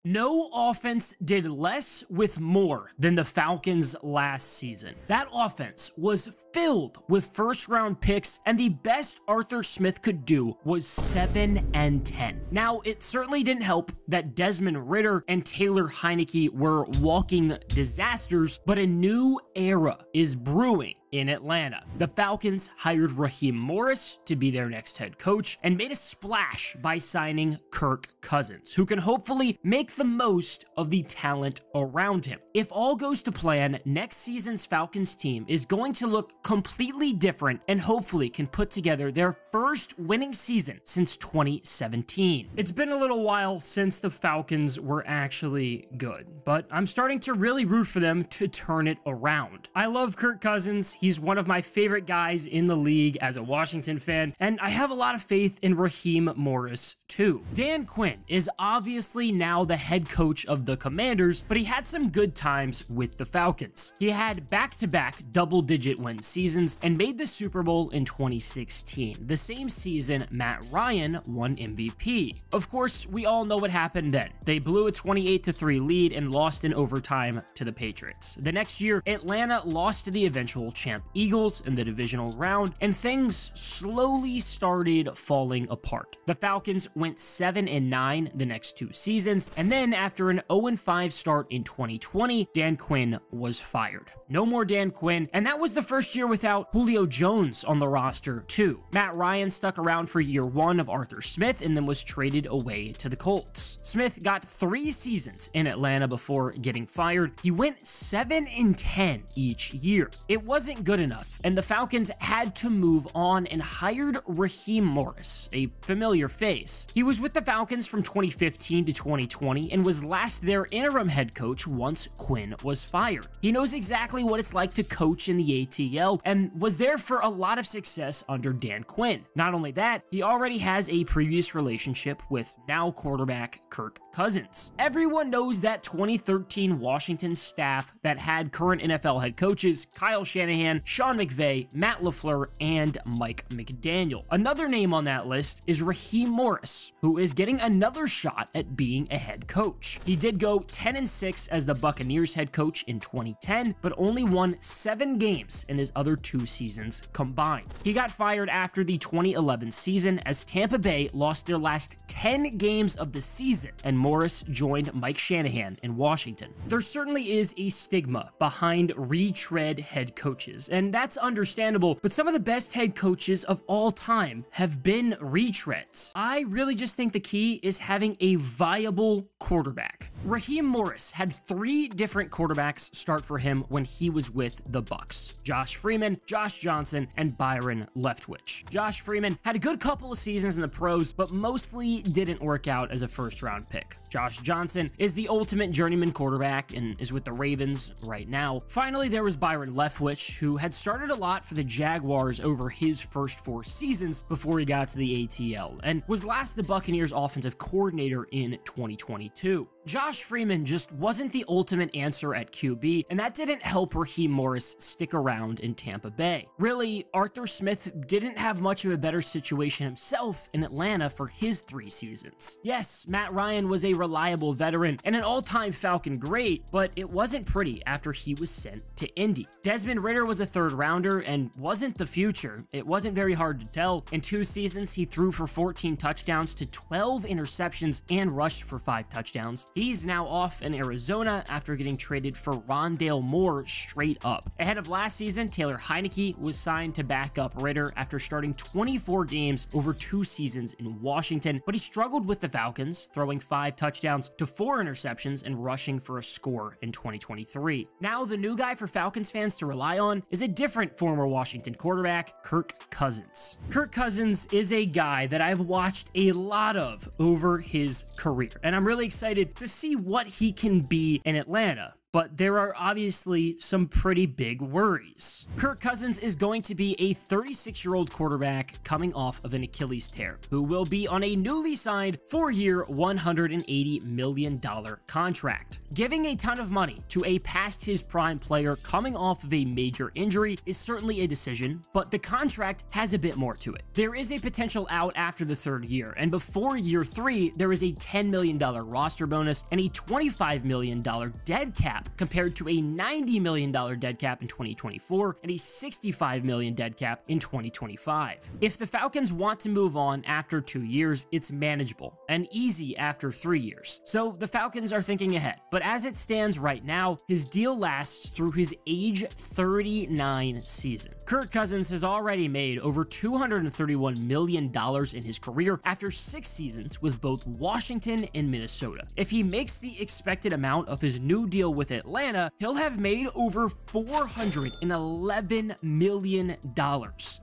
No offense did less with more than the Falcons last season. That offense was filled with first-round picks, and the best Arthur Smith could do was 7-10. Now, it certainly didn't help that Desmond Ridder and Taylor Heinicke were walking disasters, but a new era is brewing in Atlanta. The Falcons hired Raheem Morris to be their next head coach and made a splash by signing Kirk Cousins, who can hopefully make the most of the talent around him. If all goes to plan, next season's Falcons team is going to look completely different and hopefully can put together their first winning season since 2017. It's been a little while since the Falcons were actually good, but I'm starting to really root for them to turn it around. I love Kirk Cousins. He's one of my favorite guys in the league as a Washington fan, and I have a lot of faith in Raheem Morris too. Dan Quinn is obviously now the head coach of the Commanders, but he had some good times with the Falcons. He had back-to-back double-digit win seasons and made the Super Bowl in 2016, the same season Matt Ryan won MVP. Of course, we all know what happened then. They blew a 28-3 lead and lost in overtime to the Patriots. The next year, Atlanta lost to the eventual champ Eagles in the divisional round, and things slowly started falling apart. The Falcons went 7-9 the next two seasons, and then after an 0-5 start in 2020, Dan Quinn was fired. No more Dan Quinn, and that was the first year without Julio Jones on the roster too. Matt Ryan stuck around for year one of Arthur Smith and then was traded away to the Colts. Smith got 3 seasons in Atlanta before getting fired. He went 7-10 each year. It wasn't good enough, and the Falcons had to move on and hired Raheem Morris, a familiar face. He was with the Falcons from 2015 to 2020 and was last their interim head coach once Quinn was fired. He knows exactly what it's like to coach in the ATL and was there for a lot of success under Dan Quinn. Not only that, he already has a previous relationship with now quarterback Kirk Cousins. Everyone knows that 2013 Washington staff that had current NFL head coaches Kyle Shanahan, Sean McVay, Matt LaFleur, and Mike McDaniel. Another name on that list is Raheem Morris, who is getting another shot at being a head coach. He did go 10-6 as the Buccaneers head coach in 2010, but only won 7 games in his other 2 seasons combined. He got fired after the 2011 season as Tampa Bay lost their last 10 games of the season, and Morris joined Mike Shanahan in Washington. There certainly is a stigma behind retread head coaches, and that's understandable, but some of the best head coaches of all time have been retreads. I really just think the key is having a viable quarterback. Raheem Morris had 3 different quarterbacks start for him when he was with the Bucks: Josh Freeman, Josh Johnson, and Byron Leftwich. Josh Freeman had a good couple of seasons in the pros, but mostly didn't work out as a first-round pick. Josh Johnson is the ultimate journeyman quarterback and is with the Ravens right now. Finally, there was Byron Leftwich, who had started a lot for the Jaguars over his first 4 seasons before he got to the ATL, and was last the Buccaneers offensive coordinator in 2022. Josh Freeman just wasn't the ultimate answer at QB, and that didn't help Raheem Morris stick around in Tampa Bay. Really, Arthur Smith didn't have much of a better situation himself in Atlanta for his 3 seasons. Yes, Matt Ryan was a reliable veteran and an all-time Falcon great, but it wasn't pretty after he was sent to Indy. Desmond Ridder was a 3rd rounder and wasn't the future. It wasn't very hard to tell. In 2 seasons, he threw for 14 touchdowns to 12 interceptions and rushed for 5 touchdowns. He's now off in Arizona after getting traded for Rondale Moore straight up. Ahead of last season, Taylor Heinicke was signed to back up Ridder after starting 24 games over 2 seasons in Washington, but he struggled with the Falcons, throwing 5 touchdowns to 4 interceptions and rushing for a score in 2023. Now, the new guy for Falcons fans to rely on is a different former Washington quarterback, Kirk Cousins. Kirk Cousins is a guy that I've watched a lot of over his career, and I'm really excited to see what he can be in Atlanta. but there are obviously some pretty big worries. Kirk Cousins is going to be a 36-year-old quarterback coming off of an Achilles tear, who will be on a newly signed 4-year, $180 million contract. Giving a ton of money to a past his prime player coming off of a major injury is certainly a decision, but the contract has a bit more to it. There is a potential out after the 3rd year, and before year 3, there is a $10 million roster bonus and a $25 million dead cap compared to a $90 million dead cap in 2024 and a $65 million dead cap in 2025. If the Falcons want to move on after 2 years, it's manageable and easy after 3 years. So the Falcons are thinking ahead, but as it stands right now, his deal lasts through his age 39 season. Kirk Cousins has already made over $231 million in his career after 6 seasons with both Washington and Minnesota. If he makes the expected amount of his new deal with Atlanta, he'll have made over $411 million.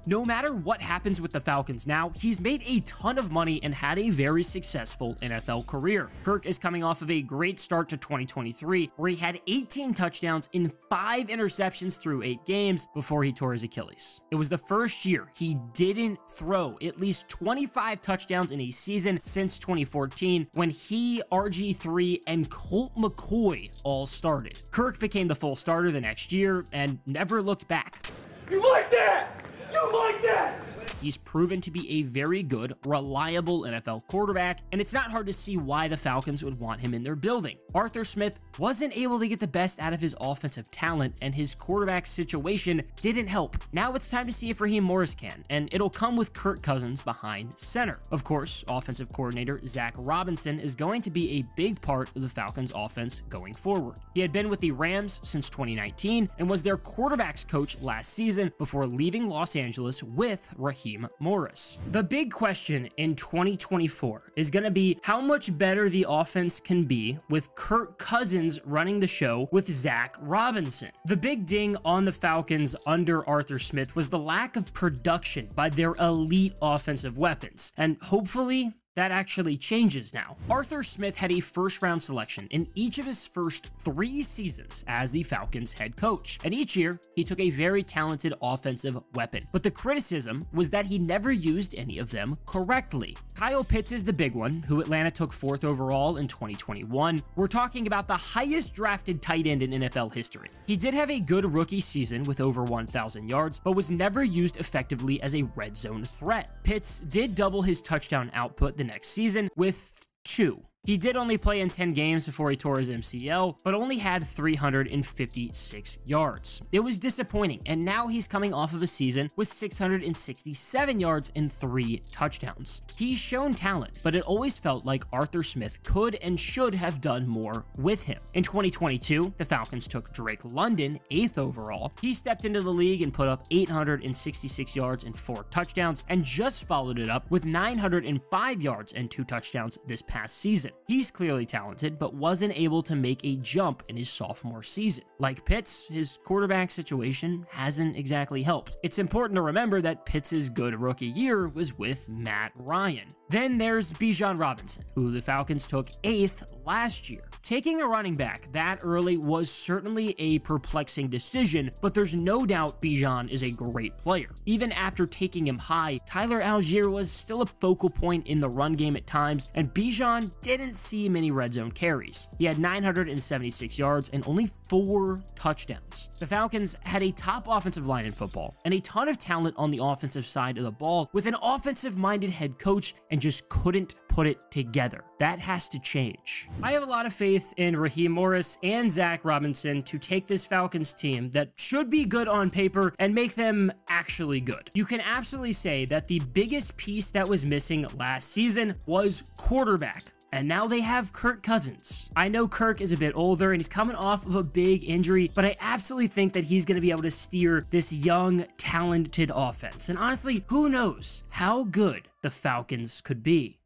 No matter what happens with the Falcons now, he's made a ton of money and had a very successful NFL career. Kirk is coming off of a great start to 2023, where he had 18 touchdowns in 5 interceptions through 8 games before he tore his Achilles. It was the first year he didn't throw at least 25 touchdowns in a season since 2014, when he, RG3, and Colt McCoy all started. Kirk became the full starter the next year and never looked back. You like that? You like that? He's proven to be a very good, reliable NFL quarterback, and it's not hard to see why the Falcons would want him in their building. Arthur Smith wasn't able to get the best out of his offensive talent, and his quarterback situation didn't help. Now it's time to see if Raheem Morris can, and it'll come with Kirk Cousins behind center. Of course, offensive coordinator Zach Robinson is going to be a big part of the Falcons' offense going forward. He had been with the Rams since 2019 and was their quarterbacks coach last season before leaving Los Angeles with Raheem Morris. The big question in 2024 is going to be how much better the offense can be with Kirk Cousins running the show with Zach Robinson. The big ding on the Falcons under Arthur Smith was the lack of production by their elite offensive weapons, and hopefully that actually changes now. Arthur Smith had a first-round selection in each of his first 3 seasons as the Falcons head coach, and each year he took a very talented offensive weapon. But the criticism was that he never used any of them correctly. Kyle Pitts is the big one, who Atlanta took 4th overall in 2021. We're talking about the highest drafted tight end in NFL history. He did have a good rookie season with over 1,000 yards, but was never used effectively as a red zone threat. Pitts did double his touchdown output the next season with 2. He did only play in 10 games before he tore his MCL, but only had 356 yards. It was disappointing, and now he's coming off of a season with 667 yards and 3 touchdowns. He's shown talent, but it always felt like Arthur Smith could and should have done more with him. In 2022, the Falcons took Drake London 8th overall. He stepped into the league and put up 866 yards and 4 touchdowns, and just followed it up with 905 yards and 2 touchdowns this past season. He's clearly talented, but wasn't able to make a jump in his sophomore season. Like Pitts, his quarterback situation hasn't exactly helped. It's important to remember that Pitts' good rookie year was with Matt Ryan. Then there's Bijan Robinson, who the Falcons took 8th last year. Taking a running back that early was certainly a perplexing decision, but there's no doubt Bijan is a great player. Even after taking him high, Tyler Algier was still a focal point in the run game at times, and Bijan didn't see many red zone carries. He had 976 yards and only 4 touchdowns. The Falcons had a top offensive line in football and a ton of talent on the offensive side of the ball with an offensive-minded head coach, and just couldn't put it together. That has to change. I have a lot of faith in Raheem Morris and Zach Robinson to take this Falcons team that should be good on paper and make them actually good. You can absolutely say that the biggest piece that was missing last season was quarterback. And now they have Kirk Cousins. I know Kirk is a bit older and he's coming off of a big injury, but I absolutely think that he's going to be able to steer this young, talented offense. And honestly, who knows how good the Falcons could be.